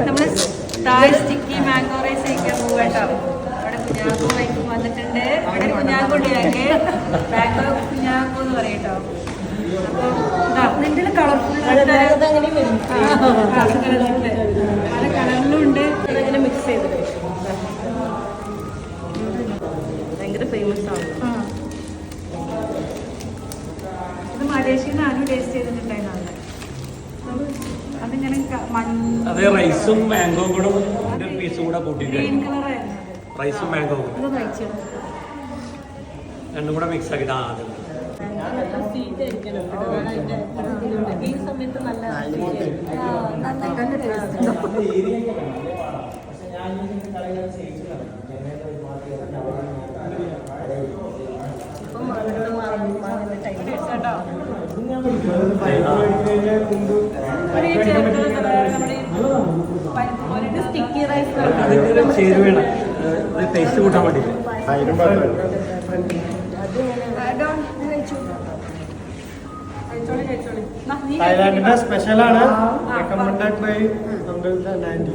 നമ്മള് തായ് sticky mango rice കഴിക്കാൻ പോകട്ടോ. അവിടെ കുഞ്ഞാക്കോ വൈക്കും വന്നിട്ടുണ്ട്. അവിടെ കുഞ്ഞാക്കൊണ്ടിയാക്കെ മാംഗോ കുഞ്ഞാക്കോ എന്ന് പറയട്ടോ. അപ്പൊ നിന്റെ കളർഫുൾ പല കളറിലും ഉണ്ട്. അതങ്ങനെ മിക്സ് ചെയ്ത് ഭയങ്കര ഫേമസ് ആണ്. ഇത് മലേഷ്യയിൽ നിന്നാണ് ടേസ്റ്റ് ചെയ്തിട്ടുണ്ടായിരുന്നത്. അതിങ്ങനെ അതെ റൈസും മാംഗോ കൂടെ പീസും കൂടെ കൂട്ടിയിട്ട് ഗ്രീൻ കളറായിരുന്നു. റൈസും മാംഗോ ഇത് കഴിച്ചു രണ്ടും കൂടെ മിക്സ് ആക്കിയിട്ട് ആദ്യം ഈ സമയത്ത് നല്ല സ്റ്റിക്കി റൈസ് ചേരുവേണം ടേസ്റ്റ് കൂട്ടാൻ വേണ്ടിയിട്ട്. തായ്ലാൻഡിന്റെ സ്പെഷ്യലാണ് റെക്കമെൻഡഡ് ബൈ അങ്കിൾ ദ 90.